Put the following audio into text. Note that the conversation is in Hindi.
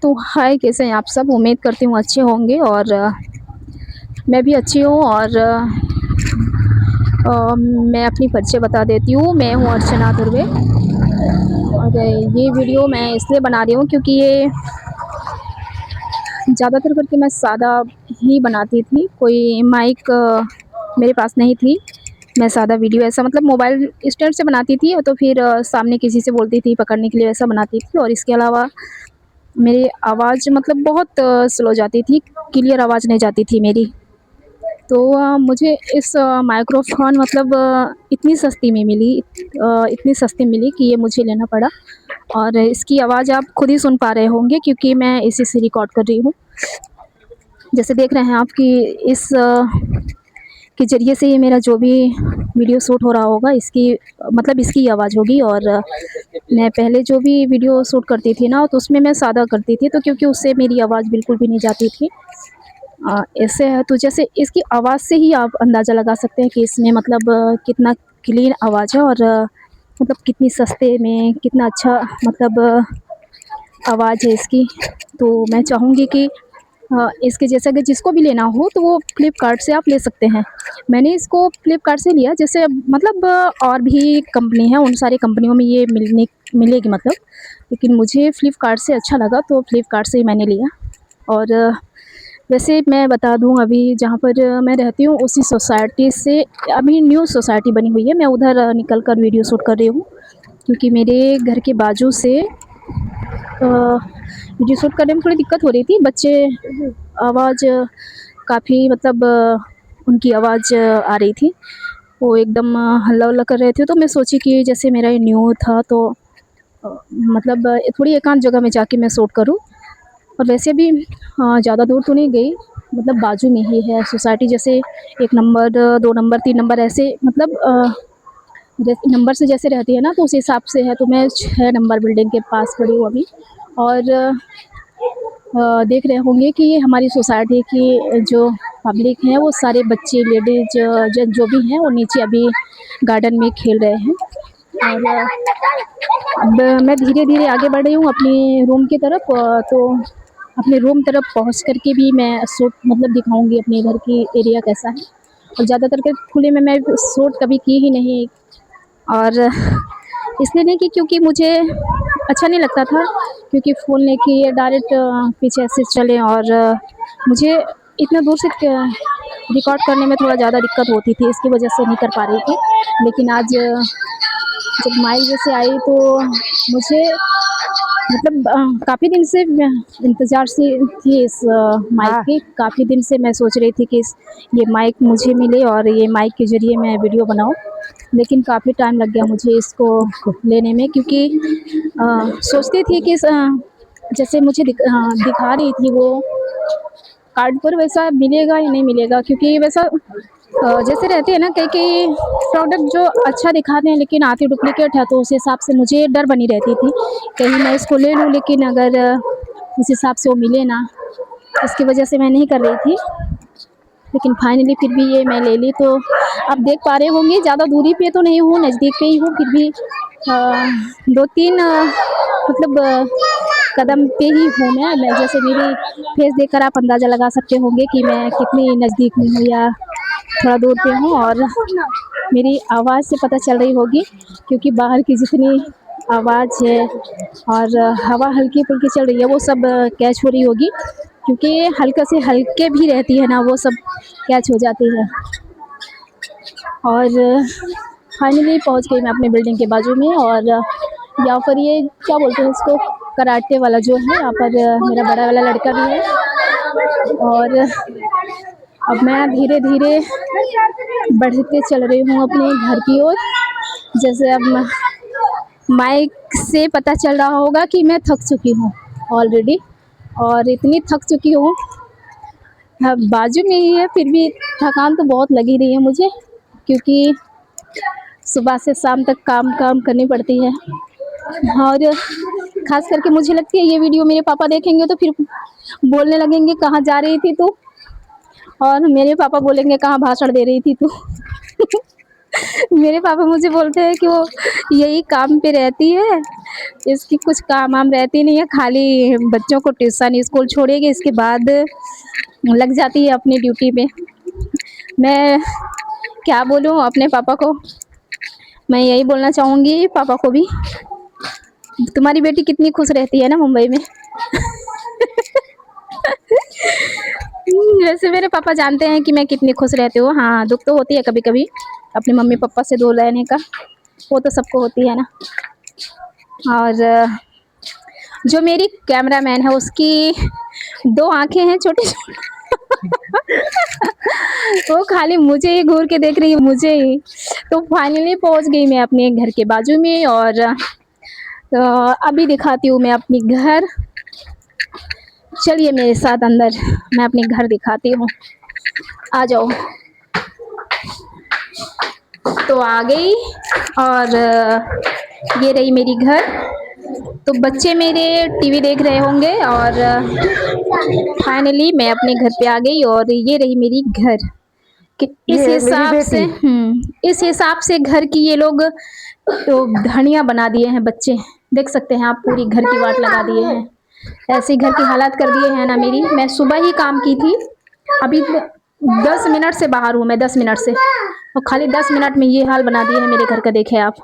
तो हाय, कैसे हैं आप सब? उम्मीद करती हूँ अच्छे होंगे और मैं भी अच्छी हूँ। और मैं अपनी परिचय बता देती हूँ। मैं हूँ अर्चना धुर्वे। और ये वीडियो मैं इसलिए बना रही हूँ क्योंकि ये ज़्यादातर करके मैं सादा ही बनाती थी। कोई माइक मेरे पास नहीं थी। मैं सादा वीडियो ऐसा मतलब मोबाइल स्टैंड से बनाती थी, तो फिर सामने किसी से बोलती थी पकड़ने के लिए, ऐसा बनाती थी। और इसके अलावा मेरी आवाज़ मतलब बहुत स्लो जाती थी, क्लियर आवाज़ नहीं जाती थी मेरी। तो मुझे इस माइक्रोफ़ोन मतलब इतनी सस्ती मिली कि ये मुझे लेना पड़ा। और इसकी आवाज़ आप खुद ही सुन पा रहे होंगे क्योंकि मैं इसी से रिकॉर्ड कर रही हूँ। जैसे देख रहे हैं आप कि इस के ज़रिए से ये मेरा जो भी वीडियो शूट हो रहा होगा, इसकी मतलब इसकी आवाज़ होगी। और मैं पहले जो भी वीडियो शूट करती थी ना, तो उसमें मैं सादा करती थी, तो क्योंकि उससे मेरी आवाज़ बिल्कुल भी नहीं जाती थी। ऐसे है तो जैसे इसकी आवाज़ से ही आप अंदाज़ा लगा सकते हैं कि इसमें मतलब कितना क्लीन आवाज़ है। और मतलब कितनी सस्ते में कितना अच्छा मतलब आवाज़ है इसकी। तो मैं चाहूँगी कि इसके जैसा अगर जिसको भी लेना हो तो वो फ्लिपकार्ट से आप ले सकते हैं। मैंने इसको फ्लिपकार्ट से लिया। जैसे मतलब और भी कंपनी है, उन सारी कंपनियों में ये मिलेगी मतलब, लेकिन मुझे फ्लिपकार्ट से अच्छा लगा तो फ्लिपकार्ट से ही मैंने लिया। और वैसे मैं बता दूं, अभी जहाँ पर मैं रहती हूँ उसी सोसाइटी से अभी न्यू सोसाइटी बनी हुई है। मैं उधर निकल कर वीडियो शूट कर रही हूँ क्योंकि मेरे घर के बाजू से वीडियो शूट करने में थोड़ी दिक्कत हो रही थी। बच्चे आवाज़ काफ़ी मतलब उनकी आवाज़ आ रही थी। वो एकदम हल्ला वल्ला कर रहे थे। तो मैं सोची कि जैसे मेरा ये न्यू था तो मतलब थोड़ी एकांत जगह में जाके मैं शूट करूँ। और वैसे भी ज़्यादा दूर तो नहीं गई, मतलब बाजू में ही है सोसाइटी। जैसे 1 नंबर, 2 नंबर, 3 नंबर ऐसे मतलब जैसे नंबर से जैसे रहती है ना, तो उस हिसाब से है। तो मैं 6 नंबर बिल्डिंग के पास खड़ी हूँ अभी। और देख रहे होंगे कि ये हमारी सोसाइटी की जो पब्लिक है वो सारे बच्चे, लेडीज जो भी हैं वो नीचे अभी गार्डन में खेल रहे हैं। और अब मैं धीरे धीरे आगे बढ़ रही हूँ अपनी रूम की तरफ। तो अपने रूम तरफ पहुँच करके भी मैं शूट मतलब दिखाऊंगी अपने घर की एरिया कैसा है। और ज़्यादातर के खुले में मैं शूट कभी की ही नहीं। और इसलिए नहीं कि क्योंकि मुझे अच्छा नहीं लगता था, क्योंकि फ़ोन लेके डायरेक्ट पीछे से चलें। और मुझे इतना दूर से रिकॉर्ड करने में थोड़ा ज़्यादा दिक्कत होती थी, इसकी वजह से नहीं कर पा रही थी। लेकिन आज जब माइक जैसे आई तो मुझे मतलब काफ़ी दिन से मैं इंतज़ार से थी इस माइक की। काफ़ी दिन से मैं सोच रही थी कि ये माइक मुझे मिले और ये माइक के ज़रिए मैं वीडियो बनाऊँ। लेकिन काफ़ी टाइम लग गया मुझे इसको लेने में, क्योंकि सोचती थी कि जैसे मुझे दिखा रही थी वो कार्ड पर, वैसा मिलेगा या नहीं मिलेगा। क्योंकि वैसा जैसे रहते हैं ना कई कई प्रोडक्ट जो अच्छा दिखाते हैं लेकिन आती डुप्लीकेट है, तो उस हिसाब से मुझे डर बनी रहती थी कहीं मैं इसको ले लूँ लेकिन अगर उस हिसाब से वो मिले ना, इसकी वजह से मैं नहीं कर रही थी। लेकिन फाइनली फिर भी ये मैं ले ली। तो आप देख पा रहे होंगे ज़्यादा दूरी पे तो नहीं हूँ, नज़दीक पे ही हूँ। फिर भी 2-3 मतलब कदम पे ही हूँ मैं। जैसे मेरी फेस देखकर आप अंदाज़ा लगा सकते होंगे कि मैं कितनी नज़दीक में हूँ या थोड़ा दूर पे हूँ। और मेरी आवाज़ से पता चल रही होगी क्योंकि बाहर की जितनी आवाज़ है और हवा हल्की फुल्की चल रही है वो सब कैच हो रही होगी, क्योंकि हल्का से हल्के भी रहती है ना, वो सब कैच हो जाती है। और फाइनली पहुंच गई मैं अपने बिल्डिंग के बाजू में। और यहाँ पर ये क्या बोलते हैं इसको, कराटे वाला जो है, यहाँ पर मेरा बड़ा वाला लड़का भी है। और अब मैं धीरे धीरे बढ़ते चल रही हूँ अपने घर की ओर। जैसे अब माइक से पता चल रहा होगा कि मैं थक चुकी हूँ ऑलरेडी। और इतनी थक चुकी हूँ, हाँ बाजू में ही है फिर भी थकान तो बहुत लगी रही है मुझे, क्योंकि सुबह से शाम तक काम काम करनी पड़ती है। और ख़ास करके मुझे लगती है ये वीडियो मेरे पापा देखेंगे तो फिर बोलने लगेंगे कहाँ जा रही थी तू, और मेरे पापा बोलेंगे कहाँ भाषण दे रही थी तू। मेरे पापा मुझे बोलते हैं कि वो यही काम पे रहती है, इसकी कुछ काम वाम रहती नहीं है, खाली बच्चों को ट्यूशन स्कूल छोड़ेगी, इसके बाद लग जाती है अपनी ड्यूटी पे। मैं क्या बोलूँ अपने पापा को, मैं यही बोलना चाहूँगी पापा को भी, तुम्हारी बेटी कितनी खुश रहती है ना मुंबई में। वैसे मेरे पापा जानते हैं कि मैं कितनी खुश रहती हूँ। हाँ, दुख तो होती है कभी कभी अपने मम्मी पापा से दूर रहने का, वो तो सबको होती है ना। और जो मेरी कैमरामैन है उसकी 2 आँखें हैं छोटी-छोटी। वो खाली मुझे ही घूर के देख रही है, मुझे ही। तो फाइनली पहुँच गई मैं अपने घर के बाजू में, और अभी दिखाती हूँ मैं अपनी घर। चलिए मेरे साथ अंदर, मैं अपने घर दिखाती हूँ, आ जाओ। तो आ गई, और ये रही मेरी घर। तो बच्चे मेरे टीवी देख रहे होंगे, और फाइनली मैं अपने घर पे आ गई, और ये रही मेरी घर। कि इस ये है मेरी हिसाब से बेटी। इस हिसाब से घर की ये लोग तो धनिया बना दिए हैं बच्चे। देख सकते हैं आप, पूरी घर की वाट लगा दिए हैं, ऐसी घर की हालत कर दिए हैं ना मेरी। मैं सुबह ही काम की थी, अभी 10 मिनट से बाहर हूँ मैं, 10 मिनट से, और खाली 10 मिनट में ये हाल बना दिए हैं मेरे घर का, देखे आप।